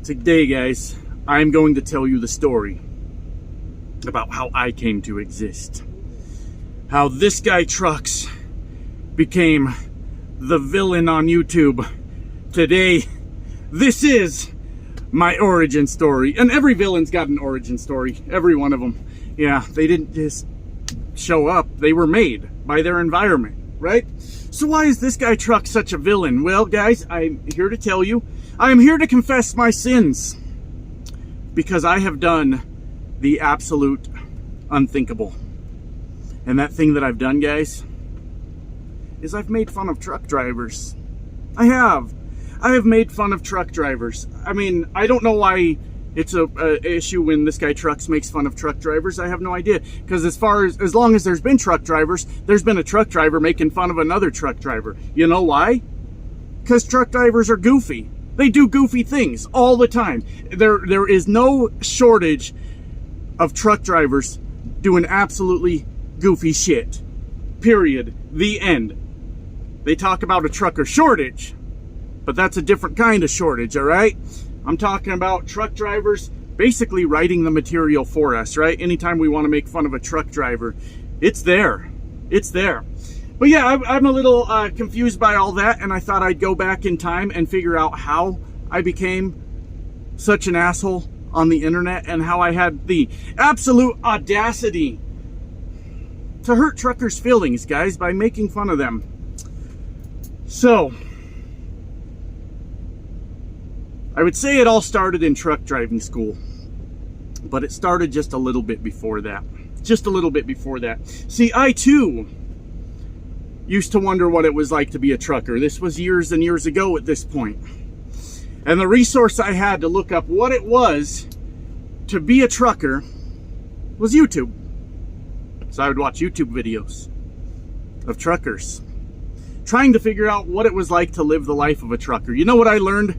Today, guys, I'm going to tell you the story about how I came to exist. How this guy Trucks became the villain on YouTube. Today, this is my origin story. And every villain's got an origin story. Every one of them. Yeah, they didn't just show up. They were made by their environment, right? So why is this guy Trucks such a villain? Well, guys, I'm here to tell you. I am here to confess my sins. Because I have done the absolute unthinkable. And that thing that I've done, guys, is I've made fun of truck drivers. I have made fun of truck drivers. I mean, I don't know why it's a issue when this guy Trucks makes fun of truck drivers. I have no idea. Because as long as there's been truck drivers, there's been a truck driver making fun of another truck driver. You know why? Because truck drivers are goofy. They do goofy things all the time. There is no shortage of truck drivers doing absolutely goofy shit. Period. The end. They talk about a trucker shortage, but that's a different kind of shortage, all right? I'm talking about truck drivers basically writing the material for us, right? Anytime we want to make fun of a truck driver, it's there. It's there. But yeah, I'm a little confused by all that, and I thought I'd go back in time and figure out how I became such an asshole on the internet and how I had the absolute audacity to hurt truckers' feelings, guys, by making fun of them. So, I would say it all started in truck driving school, but it started just a little bit before that. Just a little bit before that. See, I too used to wonder what it was like to be a trucker. This was years and years ago at this point. And the resource I had to look up what it was to be a trucker was YouTube. So I would watch YouTube videos of truckers, trying to figure out what it was like to live the life of a trucker. You know what I learned?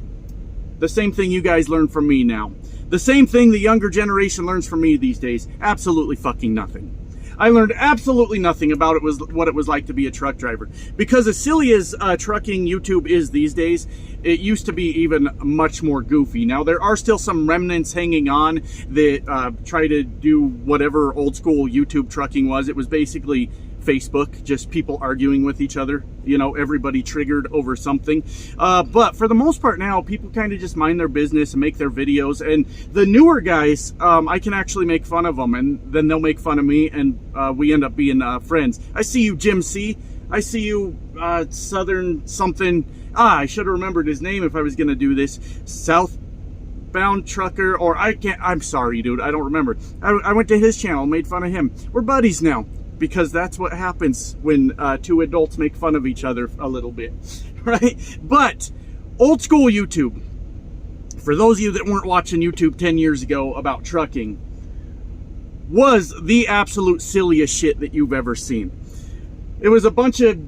The same thing you guys learn from me now. The same thing the younger generation learns from me these days. Absolutely fucking nothing. I learned absolutely nothing about what it was like to be a truck driver. Because as silly as trucking YouTube is these days, it used to be even much more goofy. Now, there are still some remnants hanging on that try to do whatever old school YouTube trucking was. It was basically Facebook, just people arguing with each other, you know, everybody triggered over something. But for the most part now, people kind of just mind their business and make their videos. And the newer guys, I can actually make fun of them, and then they'll make fun of me, and we end up being friends. I see you, Jim C. I see you, Southern something. I should have remembered his name if I was going to do this. Southbound Trucker, or I'm sorry, dude, I don't remember. I went to his channel, made fun of him. We're buddies now. Because that's what happens when two adults make fun of each other a little bit, right? But old school YouTube, for those of you that weren't watching YouTube 10 years ago about trucking, was the absolute silliest shit that you've ever seen. It was a bunch of,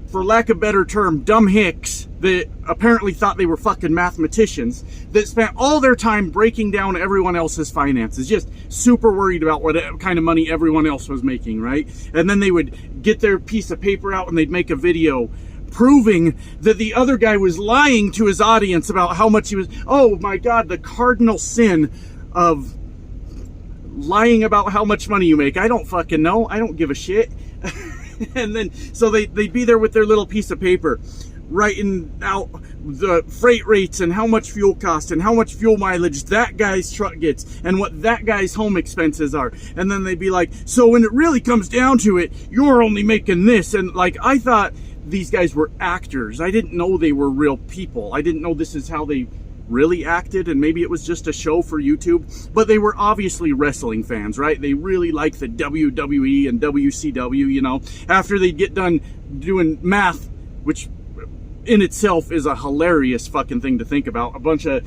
for lack of a better term, dumb hicks that apparently thought they were fucking mathematicians that spent all their time breaking down everyone else's finances, just super worried about what kind of money everyone else was making, right? And then they would get their piece of paper out and they'd make a video proving that the other guy was lying to his audience about how much he was. Oh my God, the cardinal sin of lying about how much money you make. I don't fucking know. I don't give a shit. And then, so they'd be there with their little piece of paper, writing out the freight rates and how much fuel costs and how much fuel mileage that guy's truck gets and what that guy's home expenses are. And then they'd be like, so when it really comes down to it, you're only making this. And like, I thought these guys were actors. I didn't know they were real people. I didn't know this is how they really acted, and maybe it was just a show for YouTube, but they were obviously wrestling fans, right? They really liked the WWE and WCW, you know, after they'd get done doing math, which in itself is a hilarious fucking thing to think about. A bunch of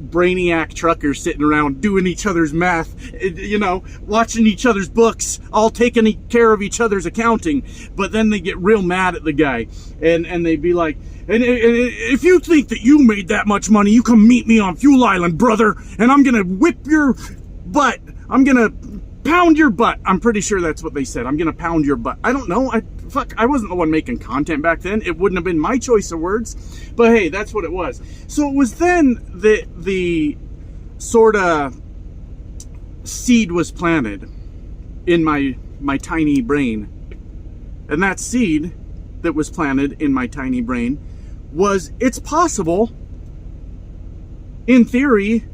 brainiac truckers sitting around doing each other's math, you know, watching each other's books, all taking care of each other's accounting. But then they get real mad at the guy, and they'd be like, and if you think that you made that much money, you come meet me on Fuel Island, brother, and I'm gonna whip your butt. I'm gonna pound your butt. I'm pretty sure that's what they said. I'm gonna pound your butt. I don't know. fuck, I wasn't the one making content back then. It wouldn't have been my choice of words. But hey, that's what it was. So it was then that the sort of seed was planted in my tiny brain. And that seed that was planted in my tiny brain was, it's possible, in theory,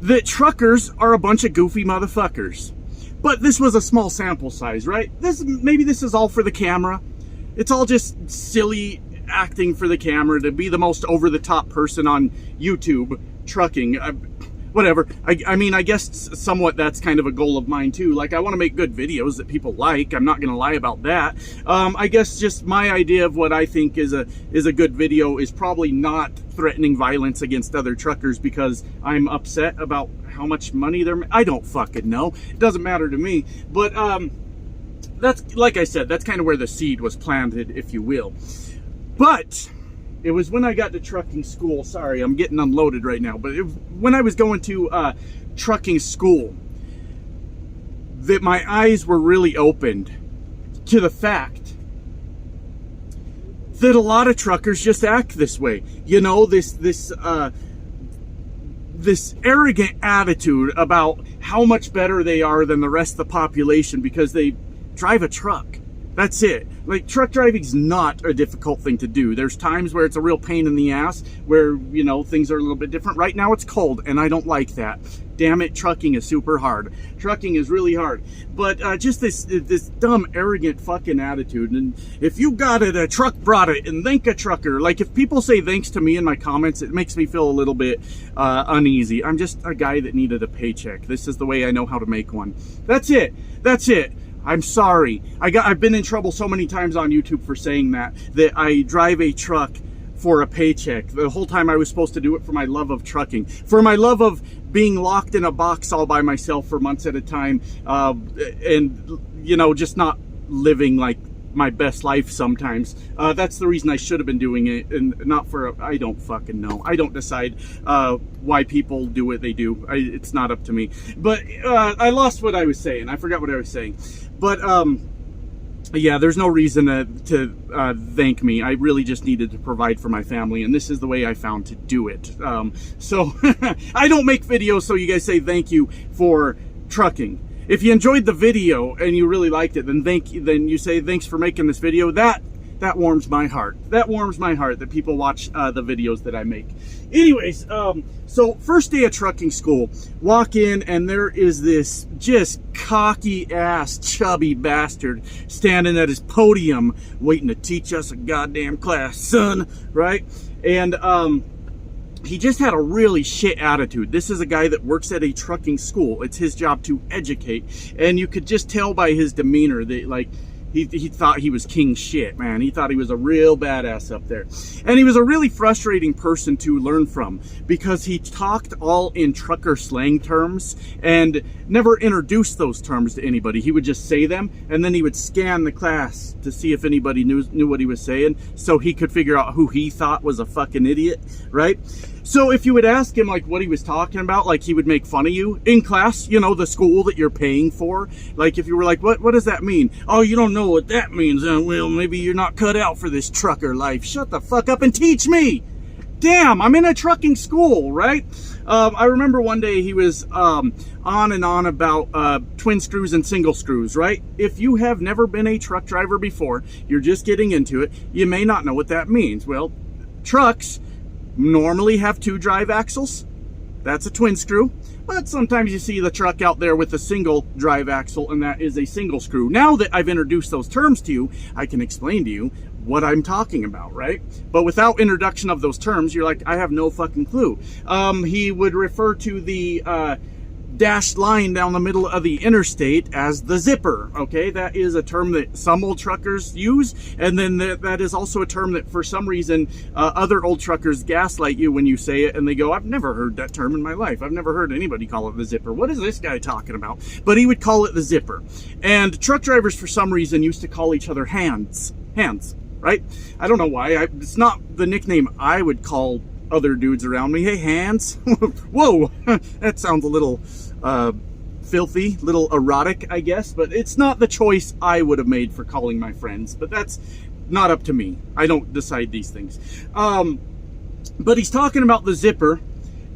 that truckers are a bunch of goofy motherfuckers. But this was a small sample size, right? Maybe this is all for the camera. It's all just silly acting for the camera to be the most over-the-top person on YouTube trucking. Whatever. I mean, I guess somewhat that's kind of a goal of mine too. Like, I want to make good videos that people like. I'm not going to lie about that. I guess just my idea of what I think is a good video is probably not threatening violence against other truckers because I'm upset about how much money they're. I don't fucking know. It doesn't matter to me. But that's, like I said, that's kind of where the seed was planted, if you will. But it was when I got to trucking school. Sorry, I'm getting unloaded right now. But when I was going to trucking school, that my eyes were really opened to the fact that a lot of truckers just act this way. You know, this arrogant attitude about how much better they are than the rest of the population because they drive a truck. That's it. Like, truck driving's not a difficult thing to do. There's times where it's a real pain in the ass, where, you know, things are a little bit different. Right now it's cold, and I don't like that. Damn it, trucking is super hard. Trucking is really hard. But just this dumb, arrogant fucking attitude. And if you got it, a truck brought it, and thank a trucker. Like, if people say thanks to me in my comments, it makes me feel a little bit uneasy. I'm just a guy that needed a paycheck. This is the way I know how to make one. That's it. That's it. I'm sorry. I've been in trouble so many times on YouTube for saying that I drive a truck for a paycheck. The whole time I was supposed to do it for my love of trucking, for my love of being locked in a box all by myself for months at a time, and, you know, just not living like my best life sometimes. That's the reason I should have been doing it, and not for I don't fucking know. I don't decide why people do what they do. It's not up to me. But I lost what I was saying. I forgot what I was saying. But yeah, there's no reason to thank me. I really just needed to provide for my family, and this is the way I found to do it. So I don't make videos so you guys say thank you for trucking. If you enjoyed the video and you really liked it, then you say thanks for making this video. That warms my heart. That warms my heart that people watch the videos that I make. Anyways, so first day of trucking school, walk in and there is this just cocky ass chubby bastard standing at his podium waiting to teach us a goddamn class, son, right? And he just had a really shit attitude. This is a guy that works at a trucking school. It's his job to educate. And you could just tell by his demeanor that, like, he thought he was king shit, man. He thought he was a real badass up there. And he was a really frustrating person to learn from because he talked all in trucker slang terms and never introduced those terms to anybody. He would just say them, and then he would scan the class to see if anybody knew what he was saying so he could figure out who he thought was a fucking idiot, right? So if you would ask him, like, what he was talking about, like, he would make fun of you in class, you know, the school that you're paying for. Like, if you were like, what does that mean? Oh, you don't know what that means. Well, maybe you're not cut out for this trucker life. Shut the fuck up and teach me. Damn, I'm in a trucking school, right? I remember one day he was on and on about twin screws and single screws, right? If you have never been a truck driver before, you're just getting into it, you may not know what that means. Well, trucks normally have 2 drive axles. That's a twin screw. But sometimes you see the truck out there with a single drive axle, and that is a single screw. Now that I've introduced those terms to you, I can explain to you what I'm talking about, right? But without introduction of those terms, you're like, I have no fucking clue. He would refer to the dashed line down the middle of the interstate as the zipper. Okay, that is a term that some old truckers use, and then that is also a term that for some reason other old truckers gaslight you when you say it, and they go, I've never heard that term in my life. I've never heard anybody call it the zipper. What is this guy talking about? But he would call it the zipper. And truck drivers for some reason used to call each other hands, right? I don't know why. It's not the nickname I would call other dudes around me. Hey, hands. Whoa, that sounds a little filthy, little erotic, I guess, but it's not the choice I would have made for calling my friends, but that's not up to me. I don't decide these things. But he's talking about the zipper,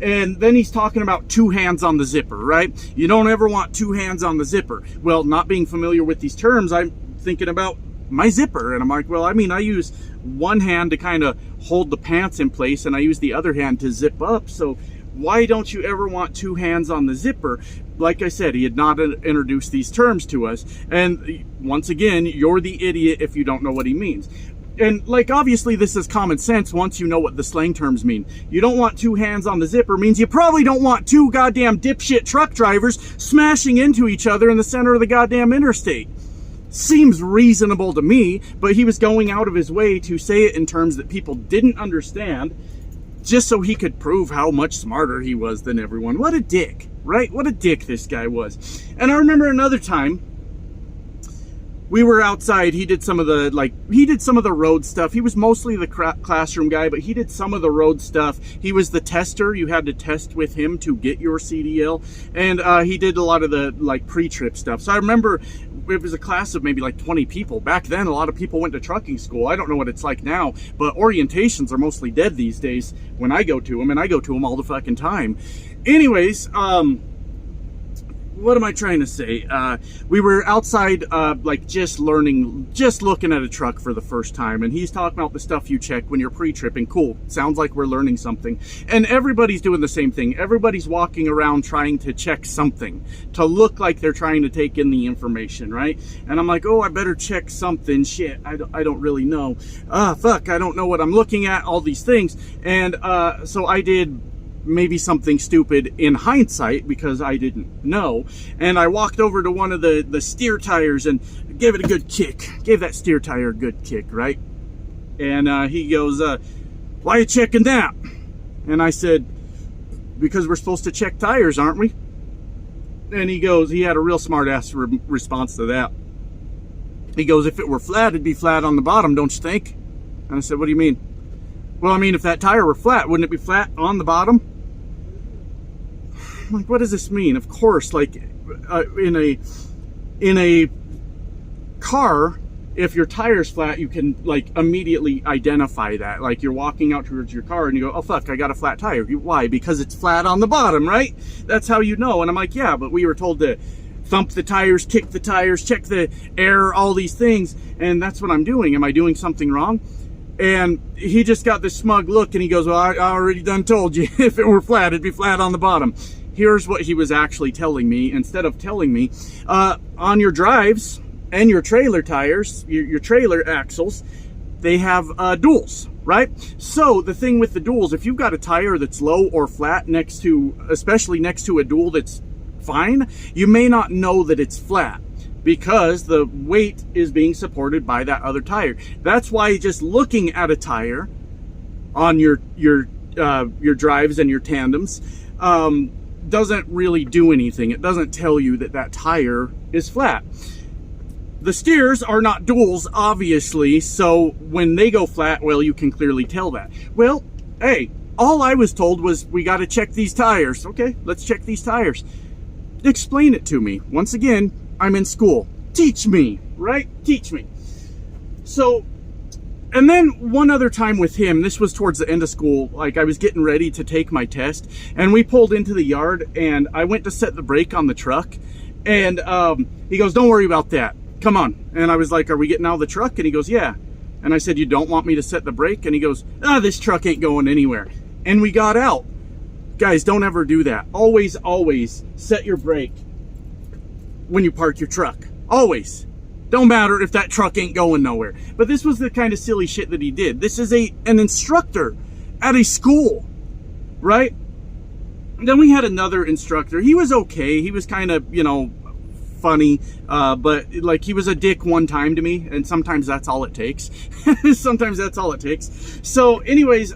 and then he's talking about 2 hands on the zipper, right? You don't ever want 2 hands on the zipper. Well, not being familiar with these terms, I'm thinking about my zipper, and I'm like, well, I mean, I use one hand to kind of hold the pants in place, and I use the other hand to zip up, so why don't you ever want 2 hands on the zipper? Like I said, he had not introduced these terms to us, and once again, you're the idiot if you don't know what he means. And like, obviously this is common sense once you know what the slang terms mean. You don't want 2 hands on the zipper means you probably don't want 2 goddamn dipshit truck drivers smashing into each other in the center of the goddamn interstate. Seems reasonable to me, but he was going out of his way to say it in terms that people didn't understand, just so he could prove how much smarter he was than everyone. What a dick, right? What a dick this guy was. And I remember another time, we were outside. He did some of the road stuff. He was mostly the classroom guy, but he did some of the road stuff. He was the tester. You had to test with him to get your CDL. And he did a lot of the pre-trip stuff. So I remember it was a class of maybe 20 people. Back then, a lot of people went to trucking school. I don't know what it's like now, but orientations are mostly dead these days when I go to them, and I go to them all the fucking time. Anyways, what am I trying to say? We were outside, just looking at a truck for the first time, and he's talking about the stuff you check when you're pre-tripping. Cool. Sounds like we're learning something. And everybody's doing the same thing. Everybody's walking around trying to check something to look like they're trying to take in the information, right? And I'm like, oh, I better check something. Shit, I don't really know. Fuck, I don't know what I'm looking at, all these things. And so I did maybe something stupid in hindsight because I didn't know, and I walked over to one of the steer tires and gave it a good kick. Gave that steer tire a good kick, right? And he goes, why are you checking that? And I said, because we're supposed to check tires, aren't we? And he goes, he had a real smart ass response to that. He goes, if it were flat, it'd be flat on the bottom, don't you think? And I said, what do you mean? Well, I mean, if that tire were flat, wouldn't it be flat on the bottom? Like, what does this mean? Of course, in a car, if your tire's flat, you can immediately identify that. Like, you're walking out towards your car and you go, oh fuck, I got a flat tire. Why? Because it's flat on the bottom, right? That's how you know. And I'm like, yeah, but we were told to thump the tires, kick the tires, check the air, all these things, and that's what I'm doing. Am I doing something wrong? And he just got this smug look, and he goes, well, I already done told you, if it were flat, it'd be flat on the bottom. Here's what he was actually telling me. Instead of telling me, on your drives and your trailer tires, your trailer axles, they have duals, right? So the thing with the duals, if you've got a tire that's low or flat especially next to a dual that's fine, you may not know that it's flat, because the weight is being supported by that other tire. That's why just looking at a tire on your drives and your tandems doesn't really do anything. It doesn't tell you that tire is flat. The steers are not duals, obviously, so when they go flat, well, you can clearly tell that. Well, hey, all I was told was we got to check these tires. Okay, let's check these tires. Explain it to me. Once again, I'm in school. Teach me, right? Teach me. So, and then one other time with him, this was towards the end of school, I was getting ready to take my test, and we pulled into the yard, and I went to set the brake on the truck, and he goes, don't worry about that. Come on. And I was like, are we getting out of the truck? And he goes, yeah. And I said, you don't want me to set the brake? And he goes, this truck ain't going anywhere. And we got out. Guys, don't ever do that. Always, always set your brake when you park your truck. Always. Don't matter if that truck ain't going nowhere. But this was the kind of silly shit that he did. This is an instructor at a school, right? Then we had another instructor. He was okay. He was kind of, funny, but he was a dick one time to me, and sometimes that's all it takes. Sometimes that's all it takes. So anyways,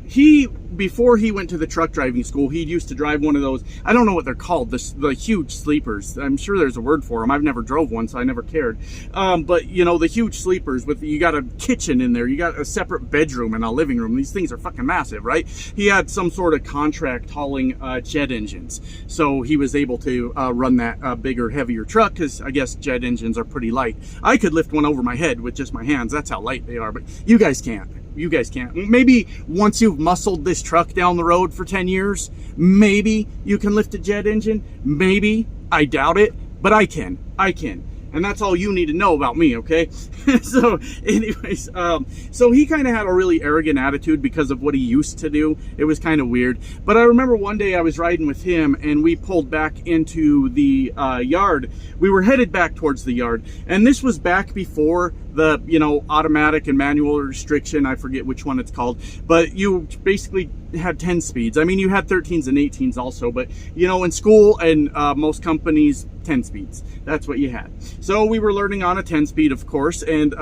he before he went to the truck driving school, he used to drive one of those, I don't know what they're called, the huge sleepers. I'm sure there's a word for them. I've never drove one, so I never cared. But you know, the huge sleepers with, you got a kitchen in there, you got a separate bedroom and a living room. These things are fucking massive, right? He had some sort of contract hauling jet engines, so he was able to run that bigger, heavier truck, because I guess jet engines are pretty light. I could lift one over my head with just my hands. That's how light they are, but you guys can't. You guys can't. Maybe once you've muscled this truck down the road for 10 years, maybe you can lift a jet engine. Maybe. I doubt it, but I can. And that's all you need to know about me, okay? So anyways, so he kind of had a really arrogant attitude because of what he used to do. It was kind of weird. But I remember one day I was riding with him and we pulled back into the yard. We were headed back towards the yard. And this was back before the, you know, automatic and manual restriction. I forget which one it's called. But you basically had 10 speeds. I mean, you had 13s and 18s also. But, you know, in school and most companies, 10 speeds. That's what you had. So we were learning on a 10 speed, of course, and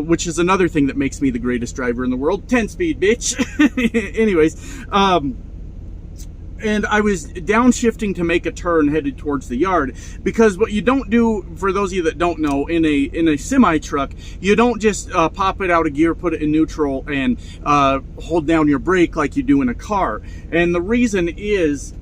which is another thing that makes me the greatest driver in the world. 10 speed, bitch. Anyways, and I was downshifting to make a turn headed towards the yard, because what you don't do, for those of you that don't know, in a semi truck, you don't just pop it out of gear, put it in neutral, and hold down your brake like you do in a car. And the reason is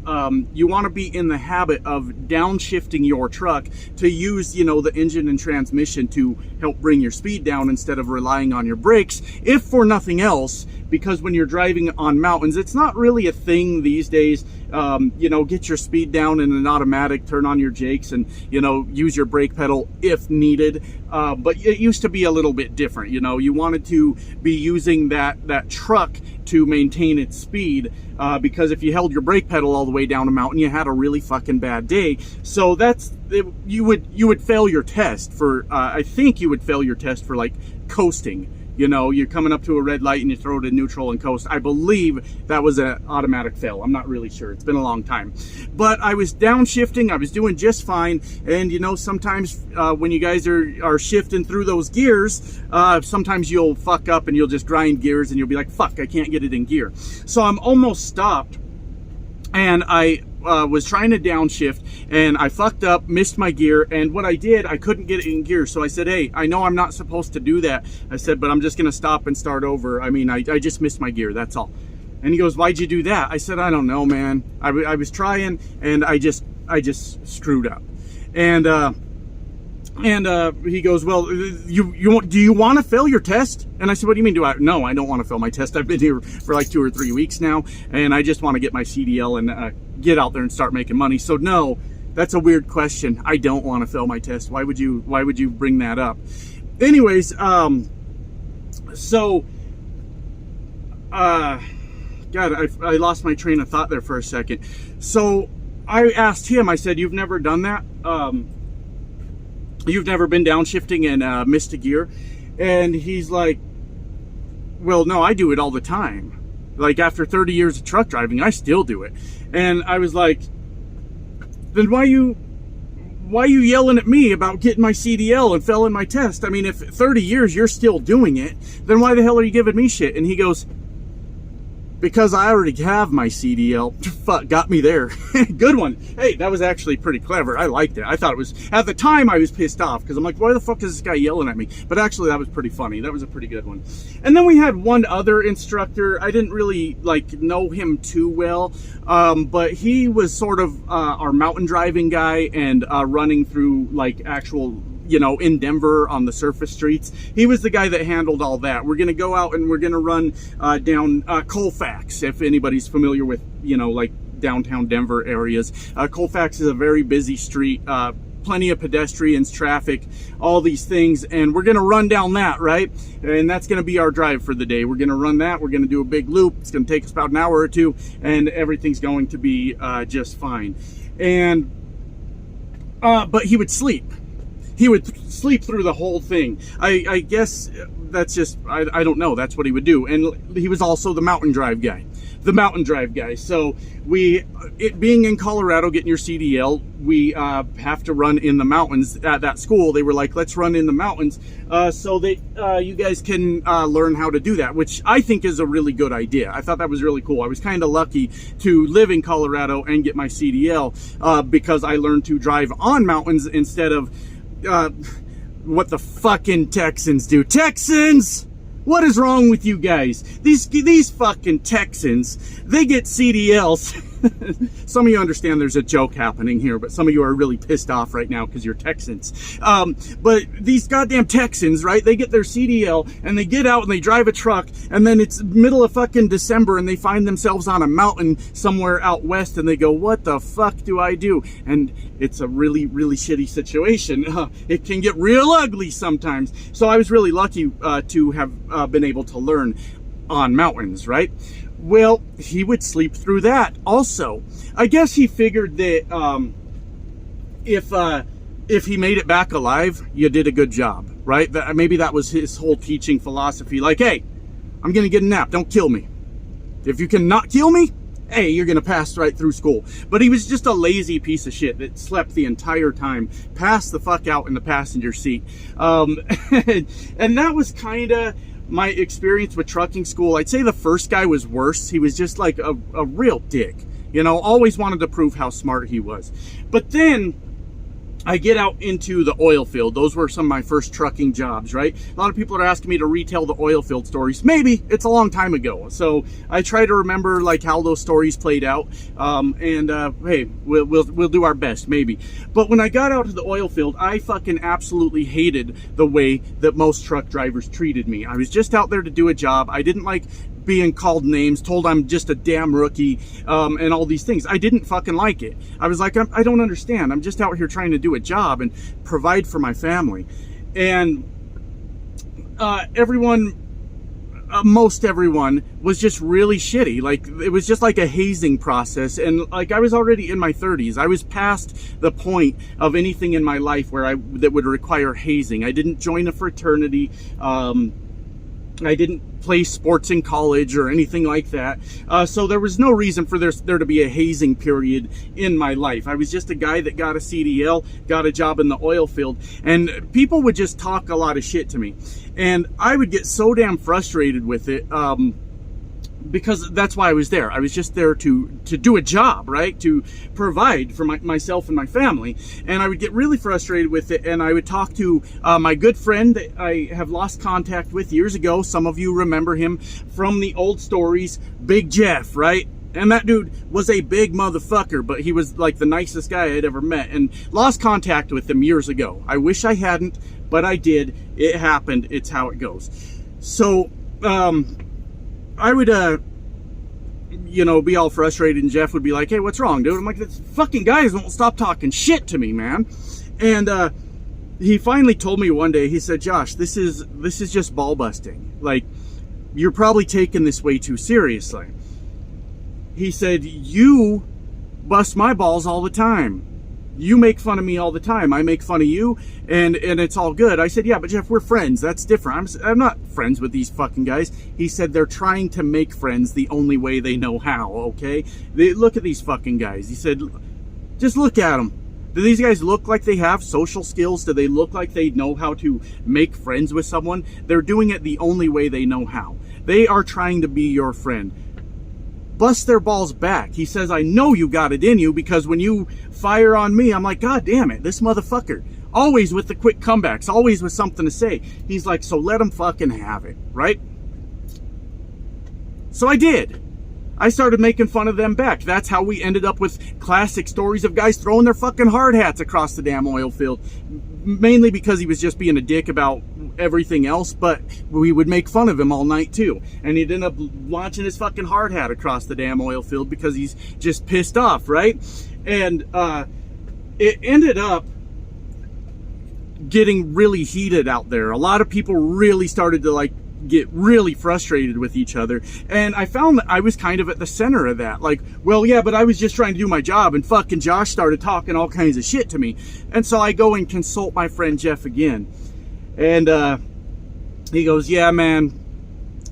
you want to be in the habit of downshifting your truck to use, you know, the engine and transmission to help bring your speed down instead of relying on your brakes, if for nothing else. Because when you're driving on mountains, it's not really a thing these days. You know, get your speed down in an automatic, turn on your jakes, and, you know, use your brake pedal if needed. But it used to be a little bit different. You know, you wanted to be using that truck to maintain its speed, because if you held your brake pedal all the way down a mountain, you had a really fucking bad day. So that's, you would fail your test for, I think you would fail your test for like coasting. You know, you're coming up to a red light and you throw it in neutral and coast. I believe that was an automatic fail. I'm not really sure. It's been a long time. But I was downshifting. I was doing just fine. And, you know, sometimes when you guys are shifting through those gears, sometimes you'll fuck up and you'll just grind gears and you'll be like, fuck, I can't get it in gear. So I'm almost stopped. And I was trying to downshift and I fucked up, missed my gear, and what I did, I couldn't get it in gear. So I said, hey, I know I'm not supposed to do that. I said, but I'm just gonna stop and start over. I mean, I just missed my gear, that's all. And he goes, why'd you do that? I said, I don't know, man. I was trying and I just screwed up. And he goes, well, do you want to fail your test? And I said, what do you mean? No, I don't want to fail my test. I've been here for like 2 or 3 weeks now, and I just want to get my CDL and get out there and start making money. So no, that's a weird question. I don't want to fail my test. Why would you bring that up? Anyways, God, I lost my train of thought there for a second. So I asked him, I said, you've never done that? You've never been downshifting and missed a gear? And he's like, well, no, I do it all the time. Like, after 30 years of truck driving, I still do it. And I was like, then why you yelling at me about getting my CDL and failing my test? I mean, if 30 years you're still doing it, then why the hell are you giving me shit? And he goes, because I already have my CDL. Fuck, got me there. Good one. Hey, that was actually pretty clever. I liked it. I thought it was, at the time I was pissed off because I'm like, why the fuck is this guy yelling at me? But actually that was pretty funny. That was a pretty good one. And then we had one other instructor. I didn't really like know him too well, but he was sort of our mountain driving guy and running through like actual, you know, in Denver on the surface streets. He was the guy that handled all that. We're going to go out and we're going to run down Colfax, if anybody's familiar with, you know, like downtown Denver areas. Colfax is a very busy street, plenty of pedestrians, traffic, all these things, and we're going to run down that, right? And that's going to be our drive for the day. We're going to run that. We're going to do a big loop. It's going to take us about an hour or two, and everything's going to be just fine. And but he would sleep. He would sleep through the whole thing. I guess that's just, I don't know. That's what he would do. And he was also the mountain drive guy. the mountain drive guys. So it being in Colorado, getting your CDL, we have to run in the mountains at that school. They were like, let's run in the mountains so that you guys can learn how to do that, which I think is a really good idea. I thought that was really cool. I was kind of lucky to live in Colorado and get my CDL because I learned to drive on mountains instead of what the fucking Texans do. Texans! What is wrong with you guys? These fucking Texans, they get CDLs. Some of you understand there's a joke happening here, but some of you are really pissed off right now because you're Texans. But these goddamn Texans, right? They get their CDL and they get out and they drive a truck, and then it's middle of fucking December and they find themselves on a mountain somewhere out west and they go, what the fuck do I do? And it's a really, really shitty situation. It can get real ugly sometimes. So I was really lucky to have been able to learn on mountains, right? Well, he would sleep through that also. I guess he figured that if he made it back alive, you did a good job, right? Maybe that was his whole teaching philosophy. Like, hey, I'm going to get a nap. Don't kill me. If you can not kill me, hey, you're going to pass right through school. But he was just a lazy piece of shit that slept the entire time, passed the fuck out in the passenger seat. And that was kind of my experience with trucking school. I'd say the first guy was worse. He was just like a real dick, you know, always wanted to prove how smart he was. But then I get out into the oil field. Those were some of my first trucking jobs, right? A lot of people are asking me to retell the oil field stories. Maybe. It's a long time ago. So I try to remember like how those stories played out. Hey, we'll do our best, maybe. But when I got out to the oil field, I fucking absolutely hated the way that most truck drivers treated me. I was just out there to do a job. I didn't like being called names, told I'm just a damn rookie, and all these things. I didn't fucking like it. I was like, I don't understand. I'm just out here trying to do a job and provide for my family. And most everyone was just really shitty. Like, it was just like a hazing process. And like, I was already in my 30s. I was past the point of anything in my life that would require hazing. I didn't join a fraternity. I didn't play sports in college or anything like that. So there was no reason for there to be a hazing period in my life. I was just a guy that got a CDL, got a job in the oil field, and people would just talk a lot of shit to me. And I would get so damn frustrated with it, because that's why I was there. I was just there to do a job, right? To provide for myself and my family. And I would get really frustrated with it, and I would talk to my good friend that I have lost contact with years ago. Some of you remember him from the old stories, Big Jeff, right? And that dude was a big motherfucker, but he was like the nicest guy I'd ever met, and lost contact with him years ago. I wish I hadn't, but I did. It happened. It's how it goes. So, I would, be all frustrated, and Jeff would be like, hey, what's wrong, dude? I'm like, this fucking guys won't stop talking shit to me, man. And, he finally told me one day, he said, Josh, this is just ball busting. Like, you're probably taking this way too seriously. He said, you bust my balls all the time. You make fun of me all the time. I make fun of you, and it's all good. I said, yeah, but Jeff, we're friends. That's different. I'm not friends with these fucking guys. He said, they're trying to make friends the only way they know how, okay? Look at these fucking guys. He said, just look at them. Do these guys look like they have social skills? Do they look like they know how to make friends with someone? They're doing it the only way they know how. They are trying to be your friend. Bust their balls back. He says, I know you got it in you, because when you fire on me, I'm like, God damn it, this motherfucker. Always with the quick comebacks, always with something to say. He's like, so let him fucking have it, right? So I did. I started making fun of them back. That's how we ended up with classic stories of guys throwing their fucking hard hats across the damn oil field. Mainly because he was just being a dick about everything else, but we would make fun of him all night too. And he'd end up launching his fucking hard hat across the damn oil field because he's just pissed off, right? And it ended up getting really heated out there. A lot of people really started to get really frustrated with each other, and I found that I was kind of at the center of that. Like, well, yeah, but I was just trying to do my job, and fucking Josh started talking all kinds of shit to me. And so I go and consult my friend Jeff again, and he goes, yeah, man,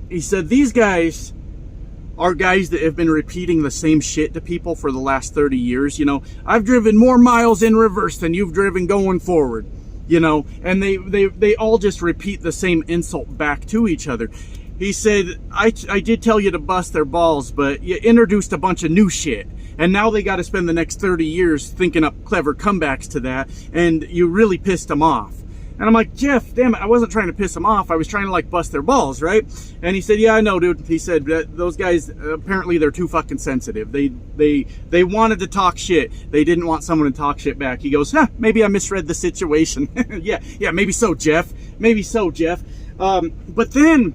he said, these guys are guys that have been repeating the same shit to people for the last 30 years. You know, I've driven more miles in reverse than you've driven going forward, you know, and they all just repeat the same insult back to each other. He said, I did tell you to bust their balls, but you introduced a bunch of new shit. And now they got to spend the next 30 years thinking up clever comebacks to that. And you really pissed them off. And I'm like, Jeff, damn it, I wasn't trying to piss them off. I was trying to, like, bust their balls, right? And he said, yeah, I know, dude. He said, those guys, apparently they're too fucking sensitive. They wanted to talk shit. They didn't want someone to talk shit back. He goes, maybe I misread the situation. yeah, maybe so, Jeff. Maybe so, Jeff. But then,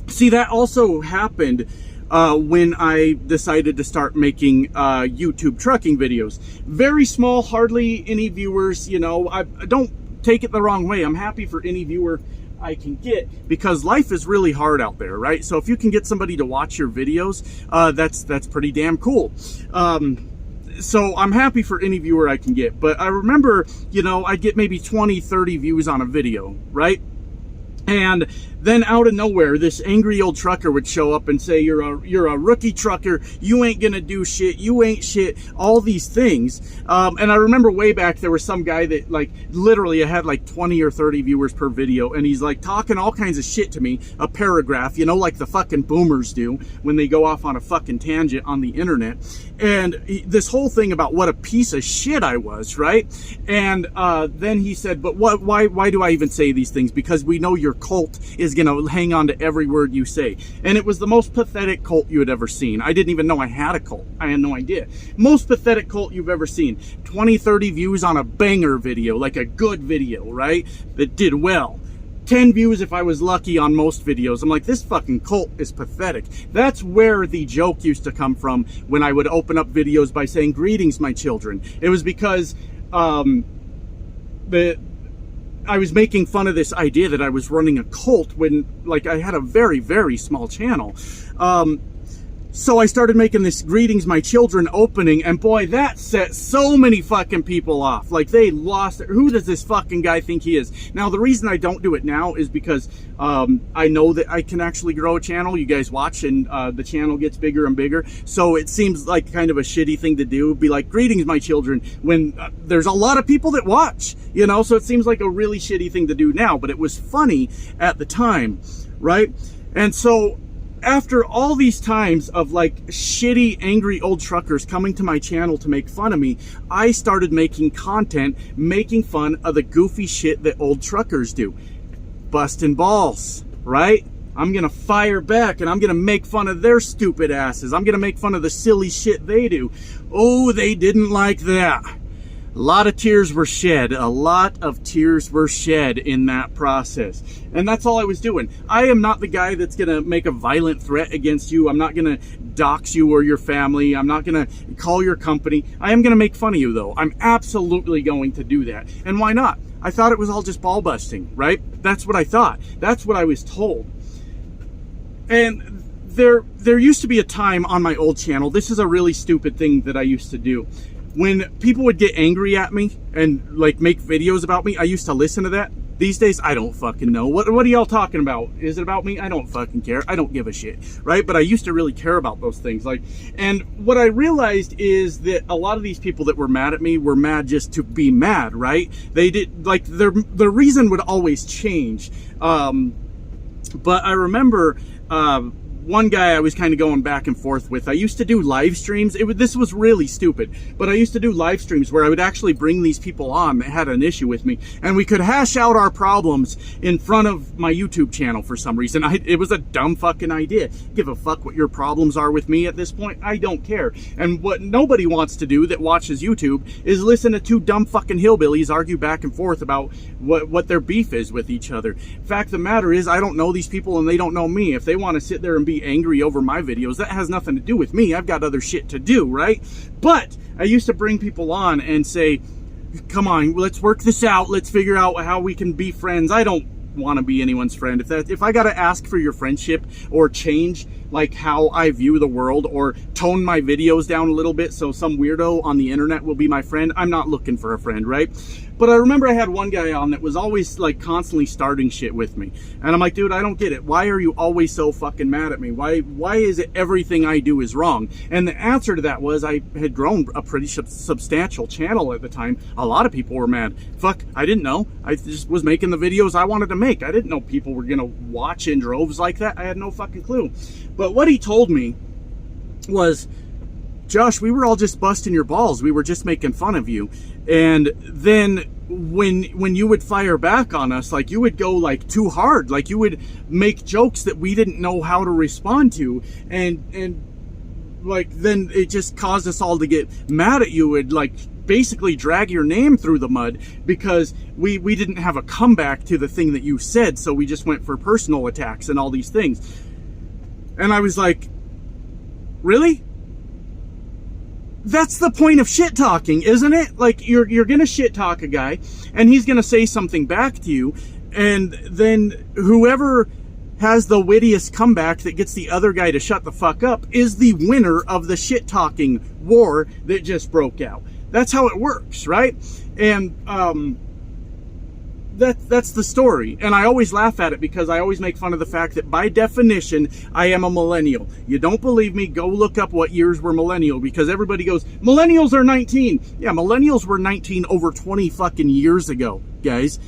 see, that also happened when I decided to start making YouTube trucking videos. Very small, hardly any viewers, you know. I don't take it the wrong way. I'm happy for any viewer I can get, because life is really hard out there, right? So if you can get somebody to watch your videos, that's pretty damn cool. So I'm happy for any viewer I can get. But I remember, you know, I'd get maybe 20, 30 views on a video, right? And then out of nowhere, this angry old trucker would show up and say, you're a rookie trucker, you ain't gonna do shit, you ain't shit, all these things. And I remember way back, there was some guy that, like, literally I had like 20 or 30 viewers per video, and he's like talking all kinds of shit to me, a paragraph, you know, like the fucking boomers do when they go off on a fucking tangent on the internet. And this whole thing about what a piece of shit I was, right? And then he said, but why do I even say these things? Because we know your cult is gonna hang on to every word you say. And it was the most pathetic cult you had ever seen. I didn't even know I had a cult. I had no idea. Most pathetic cult you've ever seen. 20, 30 views on a banger video, like a good video, right? That did well. 10 views if I was lucky on most videos. I'm like, this fucking cult is pathetic. That's where the joke used to come from when I would open up videos by saying, greetings, my children. It was because I was making fun of this idea that I was running a cult when, like, I had a very, very small channel. So I started making this greetings, my children opening, and boy, that set so many fucking people off. Like, they lost it. Who does this fucking guy think he is? Now, the reason I don't do it now is because I know that I can actually grow a channel. You guys watch, and the channel gets bigger and bigger. So it seems like kind of a shitty thing to do, be like, greetings, my children, when there's a lot of people that watch, you know? So it seems like a really shitty thing to do now, but it was funny at the time, right? And so after all these times of, like, shitty, angry old truckers coming to my channel to make fun of me, I started making content making fun of the goofy shit that old truckers do. Busting balls, right? I'm gonna fire back and I'm gonna make fun of their stupid asses. I'm gonna make fun of the silly shit they do. Oh, they didn't like that. A lot of tears were shed. A lot of tears were shed in that process. And that's all I was doing. I am not the guy that's going to make a violent threat against you. I'm not going to dox you or your family. I'm not going to call your company. I am going to make fun of you, though. I'm absolutely going to do that. And why not? I thought it was all just ball busting, right? That's what I thought. That's what I was told. And there used to be a time on my old channel. This is a really stupid thing that I used to do. When people would get angry at me and, like, make videos about me, I used to listen to that. These days, I don't fucking know. What are y'all talking about? Is it about me? I don't fucking care. I don't give a shit, right? But I used to really care about those things. Like, and what I realized is that a lot of these people that were mad at me were mad just to be mad, right? They did, like, the reason would always change. But I remember, one guy I was kind of going back and forth with. I used to do live streams. This was really stupid, but I used to do live streams where I would actually bring these people on that had an issue with me, and we could hash out our problems in front of my YouTube channel for some reason. It was a dumb fucking idea. Give a fuck what your problems are with me at this point. I don't care. And what nobody wants to do that watches YouTube is listen to two dumb fucking hillbillies argue back and forth about what their beef is with each other. Fact of the matter is, I don't know these people and they don't know me. If they want to sit there and be angry over my videos, that has nothing to do with me. I've got other shit to do, right? But I used to bring people on and say, come on, let's work this out. Let's figure out how we can be friends. I don't want to be anyone's friend. If I got to ask for your friendship or change, like, how I view the world, or tone my videos down a little bit so some weirdo on the internet will be my friend, I'm not looking for a friend, right? But I remember I had one guy on that was always like constantly starting shit with me. And I'm like, dude, I don't get it. Why are you always so fucking mad at me? Why is it everything I do is wrong? And the answer to that was I had grown a pretty substantial channel at the time. A lot of people were mad. Fuck, I didn't know. I just was making the videos I wanted to make. I didn't know people were gonna watch in droves like that. I had no fucking clue. But what he told me was, Josh, we were all just busting your balls. We were just making fun of you. And then when you would fire back on us, like you would go like too hard, like you would make jokes that we didn't know how to respond to, and like then it just caused us all to get mad at you and like basically drag your name through the mud because we didn't have a comeback to the thing that you said, so we just went for personal attacks and all these things. And I was like, really? That's the point of shit talking, isn't it? Like you're gonna shit talk a guy and he's gonna say something back to you, and then whoever has the wittiest comeback that gets the other guy to shut the fuck up is the winner of the shit talking war that just broke out. That's how it works, right? And that's the story. And I always laugh at it because I always make fun of the fact that by definition, I am a millennial. You don't believe me? Go look up what years were millennial, because everybody goes, millennials are 19. Yeah, millennials were 19 over 20 fucking years ago, guys.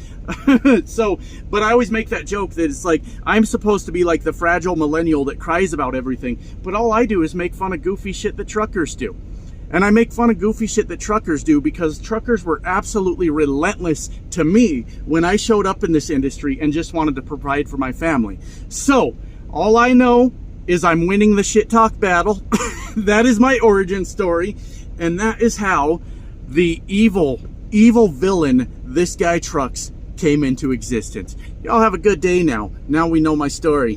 So, but I always make that joke that it's like, I'm supposed to be like the fragile millennial that cries about everything, but all I do is make fun of goofy shit that truckers do. And I make fun of goofy shit that truckers do because truckers were absolutely relentless to me when I showed up in this industry and just wanted to provide for my family. So, all I know is I'm winning the shit talk battle. That is my origin story. And that is how the evil villain, This Guy Trucks, came into existence. Y'all have a good day now. Now we know my story.